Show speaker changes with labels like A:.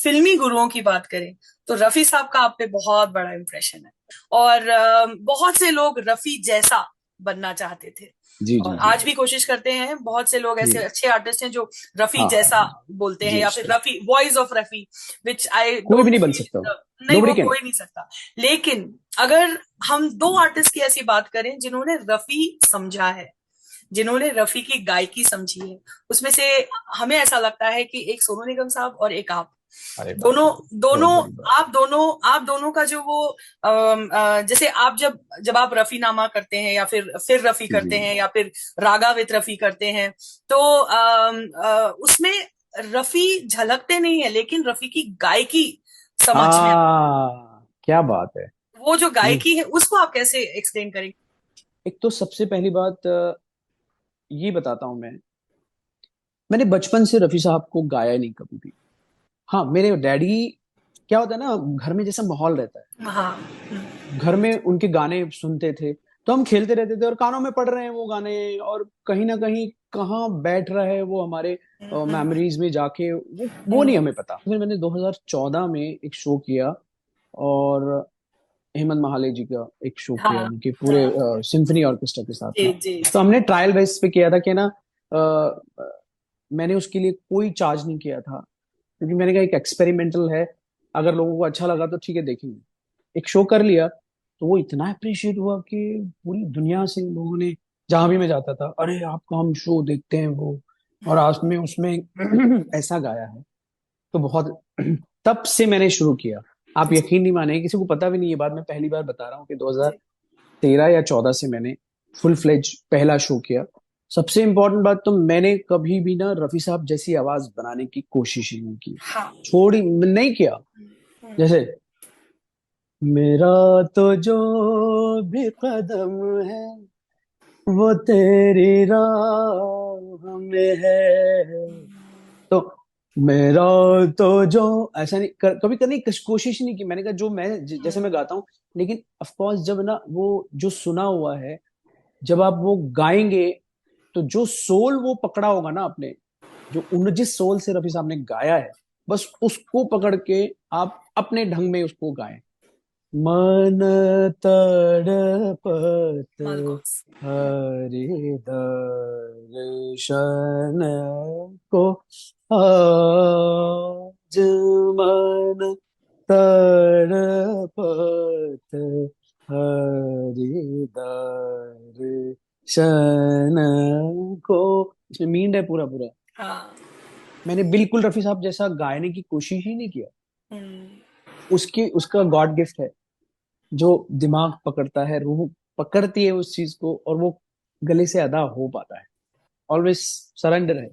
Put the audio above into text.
A: फिल्मी गुरुओं की बात करें तो रफी साहब का आप पे बहुत बड़ा इम्प्रेशन है। और बहुत से लोग रफी जैसा बनना चाहते थे
B: जी
A: और
B: जी जी
A: आज भी कोशिश करते हैं। बहुत से लोग ऐसे
B: जी।
A: अच्छे आर्टिस्ट हैं जो रफी
B: हाँ हाँ
A: जैसा
B: हाँ।
A: बोलते हैं
B: जी
A: या फिर
B: जी।
A: रफी वॉइस ऑफ रफी, विच आई
B: कोई भी
A: डोंट
B: नहीं बन सकता।
A: फील। नहीं,
B: नोबडी
A: वो
B: कैन।
A: कोई नहीं सकता। लेकिन अगर हम दो आर्टिस्ट की ऐसी बात करें जिन्होंने रफी समझा है, जिन्होंने रफी की गायकी समझी है, उसमें से हमें ऐसा लगता है कि एक सोनू निगम साहब और एक आप
B: अरे बाप
A: दोनों
B: रे, बहुत
A: दोनों
B: बड़ी बात।
A: आप दोनों का जो वो जैसे आप जब जब आप रफीनामा करते हैं या फिर रफी
B: जी जी
A: करते
B: जी।
A: हैं या फिर रागा विद रफी करते हैं, तो उसमें रफी झलकते नहीं है लेकिन रफी की गायकी समझ में
B: क्या बात है।
A: वो जो
B: नहीं,
A: गायकी है उसको आप कैसे एक्सप्लेन करेंगे?
B: एक तो सबसे पहली बात ये बताता हूँ मैं। मैंने बचपन से रफी साहब को गाया नहीं कभी भी। हाँ, मेरे डैडी, क्या होता है ना, घर में जैसा माहौल रहता है,
A: हाँ।
B: घर में उनके गाने सुनते थे, तो हम खेलते रहते थे और कानों में पड़ रहे हैं वो गाने, और कहीं ना कहीं कहाँ बैठ रहा है वो हमारे मेमोरीज में जाके, वो नहीं हमें पता। फिर मैंने 2014 में एक शो किया, और हेमंत महाले जी का एक शो किया,
A: हाँ।
B: उनके पूरे
A: हाँ।
B: सिम्फनी ऑर्केस्ट्रा के साथ
A: जी
B: में।
A: जी
B: तो
A: जी।
B: हमने ट्रायल बेस पे किया था कि ना, अ, अ, मैंने उसके लिए कोई चार्ज नहीं किया था, क्योंकि मैंने कहा एक एक्सपेरिमेंटल है, अगर लोगों को अच्छा लगा तो ठीक है, देखेंगे। एक शो कर लिया, तो वो इतना अप्रिशिएट हुआ कि पूरी दुनिया से लोगों ने, जहां भी मैं जाता था, अरे आपका हम शो देखते हैं वो, और आज में उसमें ऐसा गाया है। तो बहुत तब से मैंने शुरू किया। आप यकीन नहीं मानेंगे, किसी को पता भी नहीं ये बात, मैं पहली बार बता रहा हूँ कि
A: जी।
B: 2013 या 14 से मैंने फुल फ्लेज पहला शो किया। सबसे इम्पोर्टेंट बात, तो मैंने कभी भी ना रफी साहब जैसी आवाज बनाने की कोशिश ही नहीं की,
A: हाँ।
B: छोड़ी नहीं किया। जैसे, मेरा तो जो भी कदम है वो तेरी राह में है, तो मेरा तो जो, ऐसा नहीं कभी करने की कोशिश नहीं की। मैंने कहा जो मैं जैसे मैं गाता हूँ, लेकिन ऑफ कोर्स जब ना वो जो सुना हुआ है, जब आप वो गाएंगे, तो जो सोल वो पकड़ा होगा ना आपने, जो उन जिस सोल से रफी साहब ने गाया है, बस उसको पकड़ के आप अपने ढंग में उसको गाएं। मन तड़पत
A: मालकोस।
B: हरि दर्शन को, आज मन तड़पत हरि दर्शन को। इसमें मीन है पूरा पूरा।
A: हाँ।
B: मैंने बिल्कुल रफी साहब जैसा गाने की कोशिश ही नहीं किया।
A: हम्म।
B: उसकी उसका गॉड गिफ्ट है, जो दिमाग पकड़ता है, रूह पकड़ती है उस चीज को, और वो गले से अदा हो पाता है। ऑलवेज सरेंडर है।